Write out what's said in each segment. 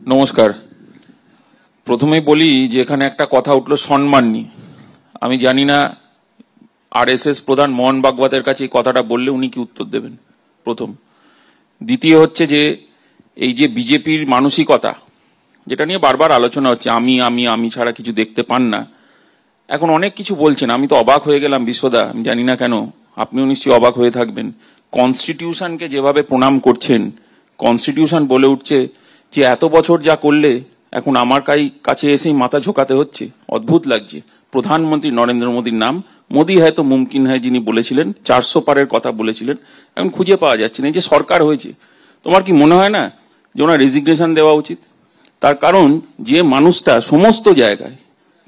নমস্কার। প্রথমেই বলি যে এখানে একটা কথা উঠলো সম্মান নিয়ে। আমি জানি না আরএসএস প্রধান মোহন ভাগবতের কাছে এই কথাটা বললে উনি কি উত্তর দেবেন, প্রথম। দ্বিতীয় হচ্ছে যে এই যে বিজেপির মানসিকতা, যেটা নিয়ে বারবার আলোচনা হচ্ছে, আমি ছাড়া কিছু দেখতে পান না, এখন অনেক কিছু বলছেন। আমি তো অবাক হয়ে গেলাম বিশ্বদা, আমি জানি না কেন, আপনিও নিশ্চয়ই অবাক হয়ে থাকবেন। কনস্টিটিউশনকে যেভাবে প্রণাম করছেন, কনস্টিটিউশন বলে উঠছে যে এত বছর যা করলে এখন আমার কাছে এসেই মাথা ঝোঁকাতে হচ্ছে। অদ্ভুত লাগছে। প্রধানমন্ত্রী নরেন্দ্র মোদীর নাম, মোদী হয়তো মুমকিন হয় যিনি বলেছিলেন, 400 পারের কথা বলেছিলেন, এখন খুঁজে পাওয়া যাচ্ছে না। এই যে সরকার হয়েছে, তোমার কি মনে হয় না যে ওনার রেজিগনেশন দেওয়া উচিত? তার কারণ যে মানুষটা সমস্ত জায়গায়,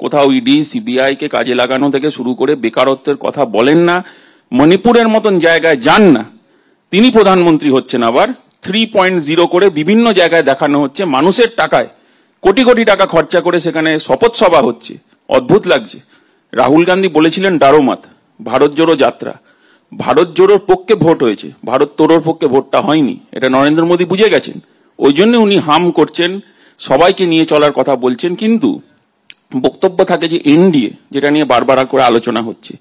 কোথাও ইডি সিবিআই কে কাজে লাগানো থেকে শুরু করে বেকারত্বের কথা বলেন না, মণিপুরের মতন জায়গায় যান না, তিনি প্রধানমন্ত্রী হচ্ছেন। আবার 3.0 করে বিভিন্ন জায়গায় দেখানো হচ্ছে, মানুষের টাকায় কোটি কোটি টাকা খরচা করে সেখানে শপথ সভা হচ্ছে। অদ্ভুত লাগছে। রাহুল গান্ধী বলেছিলেন ডারোমাত, ভারত জোড়ো যাত্রা। ভারত জোড়োর পক্ষে ভোট হয়েছে, ভারত তোড়োর পক্ষে ভোটটা হয়নি, এটা নরেন্দ্র মোদী বুঝে গেছেন। ওই জন্য উনি হাম করছেন, সবাইকে নিয়ে চলার কথা বলছেন। কিন্তু বক্তব্য থাকে যে এনডিএ, যেটা নিয়ে বারবার করে আলোচনা হচ্ছে,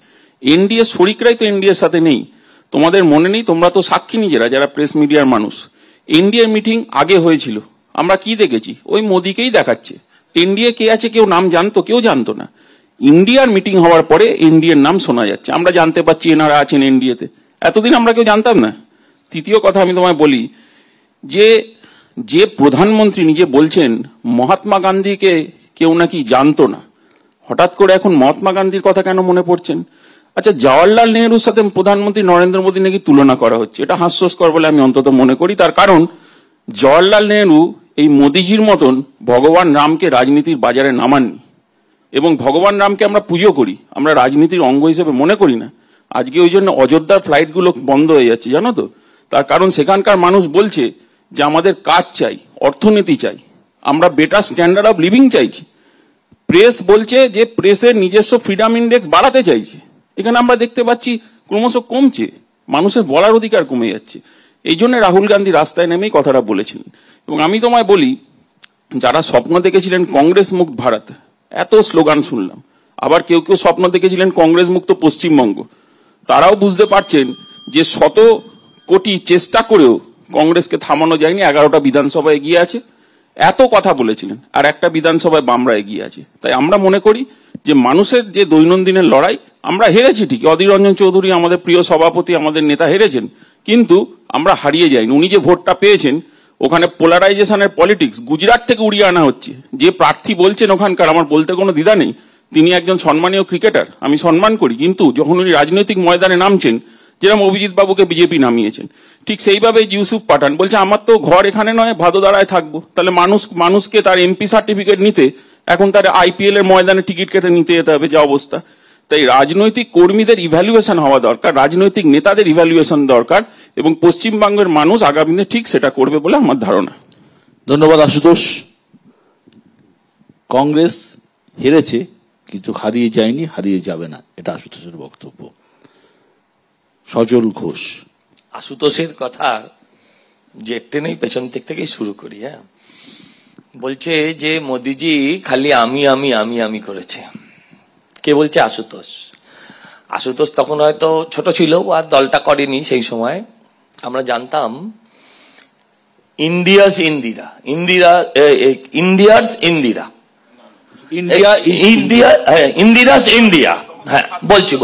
এনডিএ শরিকরাই তো এনডিএর সাথে নেই। তোমাদের মনে নেই? তোমরা তো সাক্ষী নিজেরা, যারা প্রেস মিডিয়ার মানুষ। এনডিএ মিটিং আগে হয়েছিল, আমরা কি দেখেছি? ওই মোদীকেই দেখাচ্ছে। এনডিএ কে আছে কেউ নাম জানতো? কেউ জানতো না। ইন্ডিয়ার মিটিং হওয়ার পরে এনডিএর নাম শোনা যাচ্ছে, আমরা জানতে পারছি এনারা আছেন এনডিএতে। এতদিন আমরা কেউ জানতাম না। তৃতীয় কথা আমি তোমায় বলি, যে প্রধানমন্ত্রী নিজে বলছেন মহাত্মা গান্ধীকে কেউ নাকি জানতো না, হঠাৎ করে এখন মহাত্মা গান্ধীর কথা কেন মনে পড়ছেন? আচ্ছা, জওয়াহরলাল নেহরুর সাথে প্রধানমন্ত্রী নরেন্দ্র মোদী নাকি তুলনা করা হচ্ছে, এটা হাস্যস্কর বলে আমি অন্তত মনে করি। তার কারণ জওয়াহরলাল নেহরু এই মোদিজির মতন ভগবান রামকে রাজনীতির বাজারে নামাননি, এবং ভগবান রামকে আমরা পুজো করি, আমরা রাজনীতির অঙ্গ হিসেবে মনে করি না। আজকে ওই জন্য অযোধ্যার ফ্লাইটগুলো বন্ধ হয়ে যাচ্ছে, জানো তো? তার কারণ সেখানকার মানুষ বলছে যে আমাদের কাজ চাই, অর্থনীতি চাই, আমরা বেটার স্ট্যান্ডার্ড অফ লিভিং চাইছি। প্রেস বলছে যে প্রেসের নিজস্ব ফ্রিডম ইন্ডেক্স বাড়াতে চাইছে, এখানে আমরা দেখতে পাচ্ছি ক্রমশ কমছে, মানুষের বলার অধিকার কমে যাচ্ছে। এই জন্য রাহুল গান্ধী রাস্তায় নেমেই কথাটা বলেছিলেন। এবং আমি তোমায় বলি, যারা স্বপ্ন দেখেছিলেন কংগ্রেস মুক্ত ভারত, এত স্লোগান শুনলাম, আবার কেউ কেউ স্বপ্ন দেখেছিলেন কংগ্রেস মুক্ত পশ্চিমবঙ্গ, তারাও বুঝতে পারছেন যে 100 কোটি চেষ্টা করেও কংগ্রেসকে থামানো যায়নি। 11টা বিধানসভা এগিয়ে আছে। এত কথা বলেছিলেন, আর একটা বিধানসভায় বামরা এগিয়ে আছে। তাই আমরা মনে করি যে মানুষের যে দৈনন্দিনের লড়াই, আমরা হেরেছি ঠিকই, অধীর রঞ্জন চৌধুরী আমাদের প্রিয় সভাপতি, আমাদের নেতা হেরেছেন, কিন্তু আমরা হারিয়ে যাইনি। উনি যে ভোটটা পেয়েছেন, ওখানে পোলারাইজেশনের পলিটিক্স গুজরাট থেকে উড়িয়ে আনা হচ্ছে। যে প্রার্থী বলছেন ওখানকার, আমার বলতে কোনো দ্বিধা নেই, তিনি একজন সম্মানীয় ক্রিকেটার, আমি সম্মান করি, কিন্তু যখন উনি রাজনৈতিক ময়দানে নামছেন, যেরকম অভিজিৎ বাবুকে বিজেপি নামিয়েছেন, ঠিক সেইভাবে ইউসুফ পাঠান বলছে আমার তো ঘর এখানে নয়, ভাদোদারায় থাকবো। তাহলে মানুষকে তার এমপি সার্টিফিকেট নিতে এখন তার আইপিএল এর ময়দানে টিকিট কেটে নিতে যেতে হবে, যা অবস্থা। তাই রাজনৈতিক কর্মীদের ইভ্যালুয়েশন হওয়া দরকার, রাজনৈতিক নেতাদের ইভ্যালুয়েশন দরকার, এবং পশ্চিমবঙ্গের মানুষ আগামী দিনে ঠিক সেটা করবে বলে আমার ধারণা। ধন্যবাদ আশুতোষ। কংগ্রেস হেরেছে, কিন্তু হারিয়ে যায়নি, হারিয়ে যাবে না, এটা আশুতোষের বক্তব্য। সজল ঘোষ। আশুতোষের কথা যে টেনেই পেছন দিক থেকেই শুরু করি। হ্যাঁ, বলছে যে মোদিজি খালি আমি করেছে। কে বলছে? আশুতোষ। আশুতোষ তখন হয়তো ছোট ছিল, আর দলটা করেনি সেই সময়। আমরা জানতাম India's Indira, India's Indira, Indira's India. হ্যাঁ, বলছি।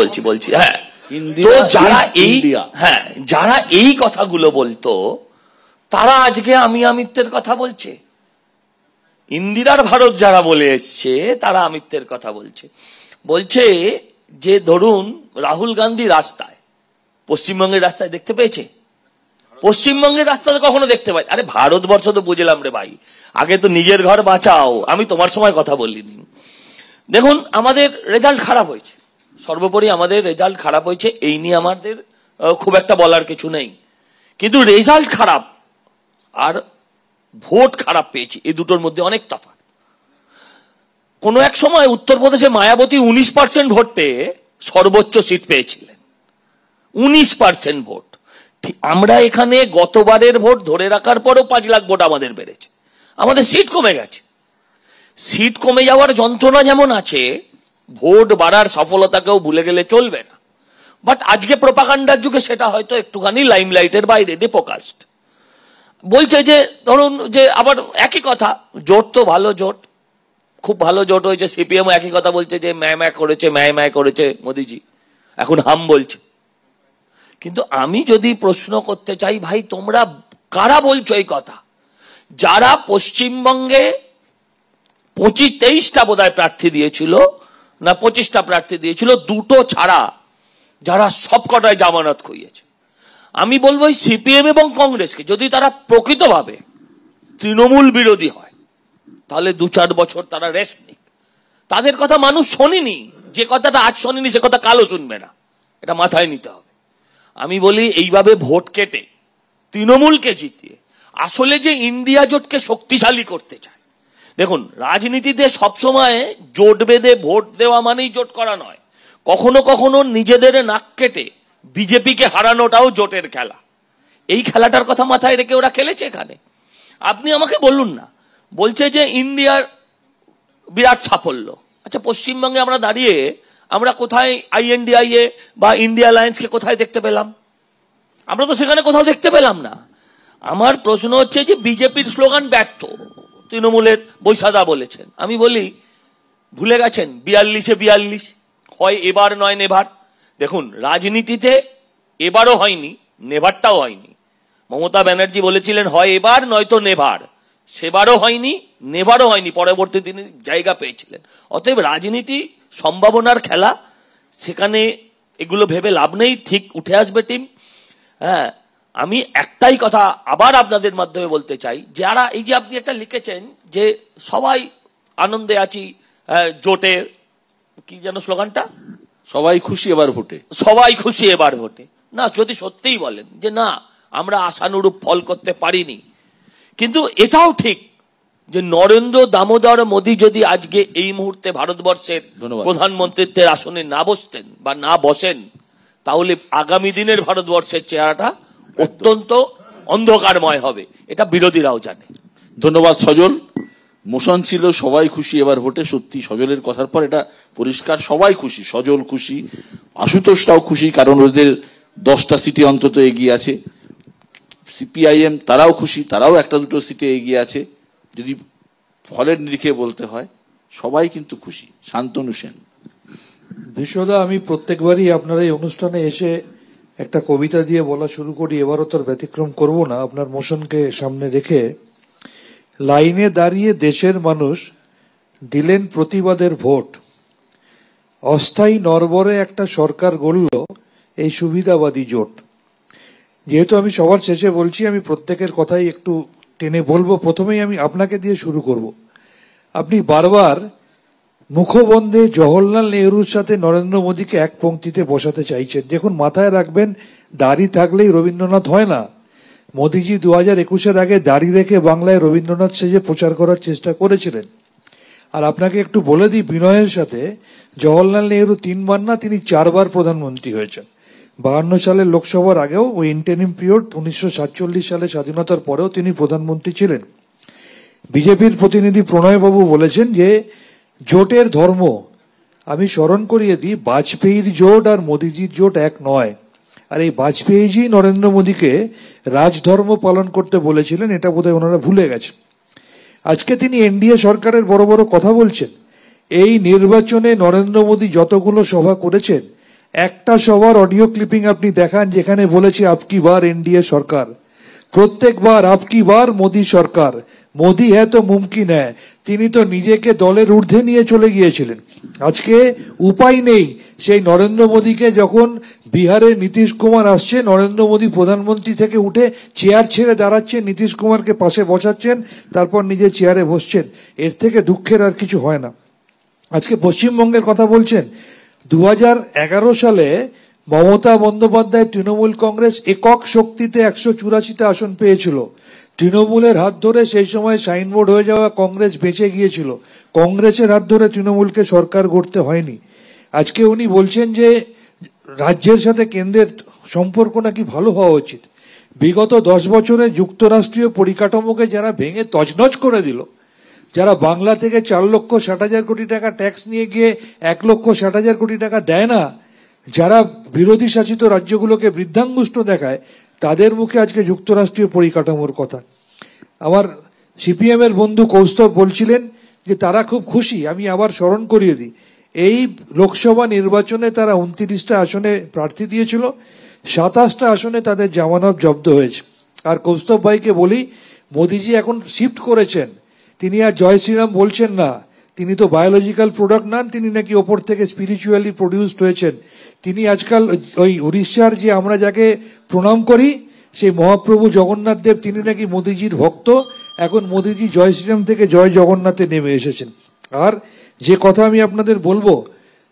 হ্যাঁ, তো যারা এই কথাগুলো বলতো, তারা আজকে আমিত্বের কথা বলছে। ইন্দিরার ভারত যারা বলে এসছে, তারা আমিত্বের কথা বলছে যে ধরুন রাহুল গান্ধী রাস্তায়, পশ্চিমবঙ্গের রাস্তায় দেখতে পেয়েছে? পশ্চিমবঙ্গের রাস্তাতে কখনো দেখতে পাই? আরে ভারতবর্ষ তো বুঝলাম রে ভাই, আগে তো নিজের ঘর বাঁচাও। আমি তোমার সময় কথা বলিনি। দেখুন, আমাদের রেজাল্ট খারাপ হয়েছে, সর্বোপরি আমাদের রেজাল্ট খারাপ হয়েছে, এই নিয়ে আমাদের খুব একটা বলার কিছু নেই। কিন্তু রেজাল্ট খারাপ আর ভোট খারাপ পেয়েছি, এই দুটোর মধ্যে অনেক তফাৎ। কোন এক সময় উত্তরপ্রদেশে মায়াবতী 19% ভোট পেয়ে সর্বোচ্চ সিট পেয়েছিলেন, 19% ভোট। আমরা এখানে গতবারের ভোট ধরে রাখার পরও 5 লাখ ভোট আমাদের বেড়েছে। আমাদের সিট কমে গেছে। সিট কমে যাওয়ার যন্ত্রণা যেমন আছে, ভোট বাড়ার সফলতাকেও ভুলে গেলে চলবে না। বাট আজকে প্রোপাগান্ডার যুগে সেটা হয়তো একটুখানি লাইমলাইটের বাইরে ডিপোকাস্ট। বলছে যে ধরুন যে আবার একই কথা, জোট তো ভালো জোট, খুব ভালো জোট হয়েছে। সিপিএম একই কথা বলছে যে ম্যায় করেছে মোদিজি, এখন হাম বলছে। কিন্তু আমি যদি প্রশ্ন করতে চাই, ভাই তোমরা কারা বলছো এই কথা? যারা পশ্চিমবঙ্গে 23টা বোধহয় প্রার্থী দিয়েছিল, না 25টা প্রার্থী দিয়েছিল, দুটো ছাড়া যারা সবকটায় জামানত খুইয়েছে। আমি বলবো সিপিএম এবং কংগ্রেসকে যদি তারা প্রকৃতভাবে তৃণমূল বিরোধী হয়, তাহলে 2-4 বছর তারা রেস্ট নিক। তাদের কথা মানুষ শোনেনি, যে কথাটা আজ শোনেনি সে কথা কালও শুনবে না, এটা মাথায় নিতে হবে। আমি বলি এইভাবে ভোট কেটে তৃণমূলকে জিতিয়ে আসলে যে ইন্ডিয়া জোটকে শক্তিশালী করতে চায়। দেখুন, রাজনীতিতে সবসময় জোট বেঁধে ভোট দেওয়া মানেই জোট করা নয়, কখনো কখনো নিজেদের নাক কেটে বিজেপিকে হারানোটাও জোটের খেলা। এই খেলাটার কথা মাথায় রেখে ওরা খেলেছে এখানে। আপনি আমাকে বলুন না, বলছে যে ইন্ডিয়ার বিরাট সাফল্য। আচ্ছা, পশ্চিমবঙ্গে আমরা দাঁড়িয়ে আমরা কোথায় INDIA বা ইন্ডিয়া অ্যালায়েন্সকে কোথায় দেখতে পেলাম? আমরা তো সেখানে কোথাও দেখতে পেলাম না। আমার প্রশ্ন হচ্ছে যে বিজেপির স্লোগান ব্যর্থ, তৃণমূলের বৈশাদা বলেছেন। আমি বলি ভুলে গেছেন 42-এ 42, হয় এবার নয় নেভার। দেখুন, রাজনীতিতে এবারও হয়নি, নেভারটাও হয়নি। মমতা ব্যানার্জি বলেছিলেন হয় এবার নয়তো নেভার, সেবারও হয়নি, নেভারও হয়নি, পরবর্তী দিনে জায়গা পেয়েছিলেন। অতএব রাজনীতি সম্ভাবনার খেলা, সেখানে এগুলো ভেবে লাভ নেই, ঠিক উঠে আসবে টিম। হ্যাঁ, আমি একটাই কথা আবার আপনাদের মাধ্যমে বলতে চাই, যারা এই যে আপনি একটা লিখেছেন যে সবাই আনন্দে আছি জোটের, কি যেন স্লোগানটা, সবাই খুশি এবার ভোটে, সবাই খুশি এবার ভোটে। না, যদি সত্যিই বলেন যে না আমরা আশানুরূপ ফল করতে পারিনি, কিন্তু এটাও ঠিক যে নরেন্দ্র দামোদর মোদী যদি আজকে এই মুহূর্তে ভারতবর্ষের প্রধানমন্ত্রীত্বের আসনে না বসতেন বা না বসেন, তাহলে আগামী দিনের ভারতবর্ষের চেহারাটা অত্যন্ত অন্ধকারময় হবে, এটা বিরোধীরাও জানে। ধন্যবাদ সজল। মোশন ছিল সবাই খুশি এবার ভোটে। সত্যি সজলের কথার পর এটা পরিষ্কার, সবাই খুশি, সজল খুশি, আশুতোষটাও খুশি, কারণ ওদের 10টা সিটে অন্তত এগিয়ে আছে। CPIM তারাও খুশি, তারাও 1-2 সিটে এগিয়ে আছে। যদি ফলের নিরিখে বলতে হয় সবাই কিন্তু খুশি। শান্তনু সেন। বিশ্বদা, আমি প্রত্যেকবারই আপনার এই অনুষ্ঠানে এসে একটা কবিতা দিয়ে বলা শুরু করি, এবারও তোর ব্যতিক্রম করব না। আপনার মোশনকে সামনে রেখে, লাইনে দাঁড়িয়ে দেশের মানুষ দিলেন প্রতিবাদের ভোট, অস্থায়ী নরবরে একটা সরকার গড়ল এই সুবিধাবাদী জোট। যেহেতু আমি সবার শেষে বলছি, আমি প্রত্যেকের কথাই একটু টেনে বলবো। প্রথমেই আমি আপনাকে দিয়ে শুরু করব। আপনি বারবার মুখবন্ধে জওহরলাল নেহরুর সাথে নরেন্দ্র মোদীকে এক পংক্তিতে বসাতে চাইছেন। দেখুন, মাথায় রাখবেন, দাড়ি থাকলেই রবীন্দ্রনাথ হয় না। মোদীজি 2021-এর আগে দাড়ি রেখে বাংলায় রবীন্দ্রনাথ সেজে প্রচার করার চেষ্টা করেছিলেন। আর আপনাকে একটু বলে দিই বিনয়ের সাথে, জওহরলাল নেহরু 3 বার না, তিনি 4 বার প্রধানমন্ত্রী হয়েছেন। 52 সালের লোকসভার আগেও, ওই ইন্টারিম পিরিয়ড 1947 সালে স্বাধীনতার পরেও তিনি প্রধানমন্ত্রী ছিলেন। বিজেপির প্রতিনিধি প্রণয়বাবু বলেছেন যে জোটের ধর্ম, আমি স্মরণ করিয়ে দিই, বাজপেয়ীর জোট আর মোদীজির জোট এক নয়। আর এই বাজপেয়ীজি নরেন্দ্র মোদীকে রাজধর্ম পালন করতে বলেছিলেন, এটা বোধহয় ওনারা ভুলে গেছে। আজকে তিনি NDA সরকারের বড় বড় কথা বলছেন। এই নির্বাচনে নরেন্দ্র মোদী যতগুলো সভা করেছেন, একটা সভার অডিও ক্লিপিং আপনি দেখান যেখানে বলেছে আপকি বার NDA সরকার, প্রত্যেকবার আপকি বার মোদী সরকার, মোদী হ্যাঁ তো মুমকিন হ্যাঁ। তিনি তো নিজেকে দলের ঊর্ধ্বে নিয়ে চলে গিয়েছিলেন। আজকে উপায় নেই, সেই নরেন্দ্র মোদীকে যখন বিহারে নীতিশ কুমার আসছে, নরেন্দ্র মোদী প্রধানমন্ত্রী থেকে উঠে চেয়ার ছেড়ে দাঁড়াচ্ছেন, নীতিশ কুমারকে পাশে বসাচ্ছেন, তারপর নিজে চেয়ারে বসছেন। এর থেকে দুঃখের আর কিছু হয় না। আজকে পশ্চিমবঙ্গের কথা বলছেন। 2011 সালে মমতা বন্দ্যোপাধ্যায় তৃণমূল কংগ্রেস একক শক্তিতে 184টা আসন পেয়েছিল। তৃণমূলের হাত ধরে সেই সময় সাইনবোর্ড হয়ে যাওয়া কংগ্রেস বেঁচে গিয়েছিল। কংগ্রেসের হাত ধরে তৃণমূলকে সরকার গড়তে হয়নি। আজকে উনি বলছেন যে রাজ্যের সাথে কেন্দ্রের সম্পর্ক নাকি ভালো হওয়া উচিত। বিগত 10 বছরে যুক্তরাষ্ট্রীয় পরিকাঠামোকে যারা ভেঙে তছনছ করে দিল, যারা বাংলা থেকে 4,60,000 কোটি টাকা ট্যাক্স নিয়ে গিয়ে 1,60,000 কোটি টাকা দেয় না, যারা বিরোধী শাসিত রাজ্যগুলোকে বৃদ্ধাঙ্গুষ্ঠ দেখায়, তাদের মুখে আজকে যুক্তরাষ্ট্রীয় পরিকাঠামোর কথা। আমার সিপিএম এর বন্ধু কৌস্তব বলছিলেন যে তারা খুব খুশি। আমি আবার স্মরণ করিয়ে দিই, এই লোকসভা নির্বাচনে তারা 29টা আসনে প্রার্থী দিয়েছিল, 27টা আসনে তাদের জামানত জব্দ হয়েছে। আর কৌস্তব ভাইকে বলি, মোদিজি এখন শিফট করেছেন, তিনি আর জয় শ্রীরাম বলছেন না, তিনি তো বায়োলজিক্যাল প্রোডাক্ট নন, তিনি নাকি ওপর থেকে স্পিরিচুয়ালি প্রডিউসড হয়েছেন। তিনি আজকাল ওই উড়িষ্যার যে আমরা যাকে প্রণাম করি সেই মহাপ্রভু জগন্নাথ দেব, তিনি নাকি মোদিজির ভক্ত। এখন মোদিজি জয় শ্রীরাম থেকে জয় জগন্নাথে নেমে এসেছেন। আর যে কথা আমি আপনাদের বলবো,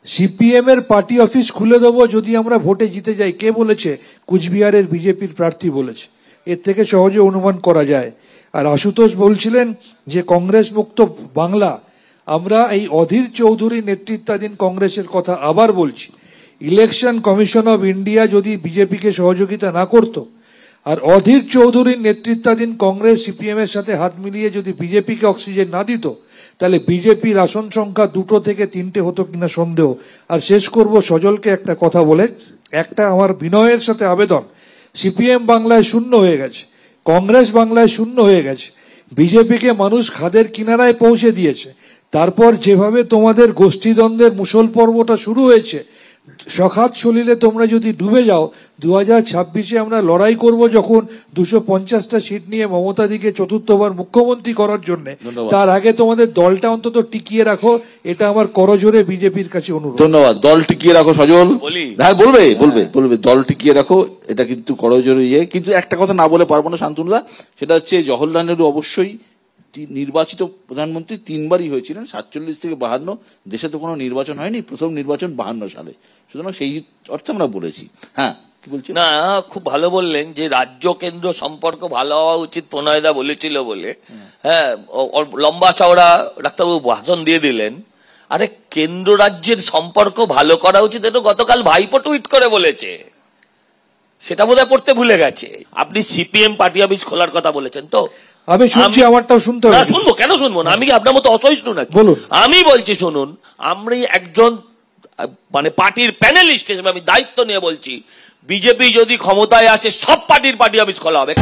সিপিএম এর পার্টি অফিস খুলে দেবো যদি আমরা ভোটে জিতে যাই, কে বলেছে? কুচবিহারের বিজেপির প্রার্থী বলেছে। এর থেকে সহজে অনুমান করা যায়। আর আশুতোষ বলছিলেন যে কংগ্রেস মুক্ত বাংলা, আমরা এই অধীর চৌধুরী নেতৃত্বাধীন কংগ্রেসের কথা আবার বলছি। ইলেকশন কমিশন অফ ইন্ডিয়া যদি বিজেপিকে সহযোগিতা না করত, আর অধীর চৌধুরীর নেতৃত্বাধীন কংগ্রেস সিপিএম এর সাথে হাত মিলিয়ে যদি বিজেপিকে অক্সিজেন না দিত, তাহলে বিজেপির আসন সংখ্যা 2 থেকে 3টে হতো কিনা সন্দেহ। আর শেষ করব সজলকে একটা কথা বলে, একটা আমার বিনয়ের সাথে আবেদন, সিপিএম বাংলায় শূন্য হয়ে গেছে, কংগ্রেস বাংলায় শূন্য হয়ে গেছে, বিজেপিকে মানুষ খাদের কিনারায় পৌঁছে দিয়েছে। তারপর যেভাবে তোমাদের গোষ্ঠীদ্বন্দ্বের মুসল পর্বটা শুরু হয়েছে, সখাত সলিলে তোমরা যদি ডুবে যাও, 2026-এ আমরা লড়াই করব যখন 250টা সিট নিয়ে মমতাদিকে চতুর্থবার মুখ্যমন্ত্রী করার জন্য। তার আগে তোমাদের দলটা অন্তত টিকিয়ে রাখো, এটা আমার করজোরে বিজেপির কাছে অনুরোধ। ধন্যবাদ। দল টিকিয়ে রাখো সজল। হ্যাঁ, বলবে দল টিকিয়ে রাখো, এটা কিন্তু করজোরে ইয়ে। কিন্তু একটা কথা না বলে পারবো না শান্তনুদা, সেটা হচ্ছে জওহরলাল নেহরু অবশ্যই নির্বাচিত প্রধানমন্ত্রী 3বারই হয়েছিলেন, 47 থেকে 52। দেশে তো কোনো নির্বাচন হয়নি, প্রথম নির্বাচন 52 সালে। সুতরাং সেই অর্থে আমরা বলেছি। হ্যাঁ, কি বলছি না, খুব ভালো বললেন যে রাজ্য কেন্দ্র সম্পর্ক ভালো হওয়া উচিত, প্রণয়দা বলেছিল বলে। হ্যাঁ, লম্বা চওড়া ডাক্তারবাবু ভাষণ দিয়ে দিলেন। আরে কেন্দ্র রাজ্যের সম্পর্ক ভালো করা উচিত, এটা গতকাল ভাইপো টুইট করে বলেছে, সেটা বোধহয় পড়তে ভুলে গেছে। আপনি সিপিএম পার্টি অফিস খোলার কথা বলেছেন তো? আমি শুনছি, আমারটাও শুনতে হবে। শুনবো, কেন শুনবো না? আমি কি আপনার মতো অসহিষ্ণু নাকি? বলুন। আমি বলছি শুনুন, আমি একজন মানে পার্টির প্যানেলিস্ট হিসেবে আমি দায়িত্ব নিয়ে বলছি, বিজেপি যদি ক্ষমতায় আসে সব পার্টির পার্টি অফিস খোলা হবে।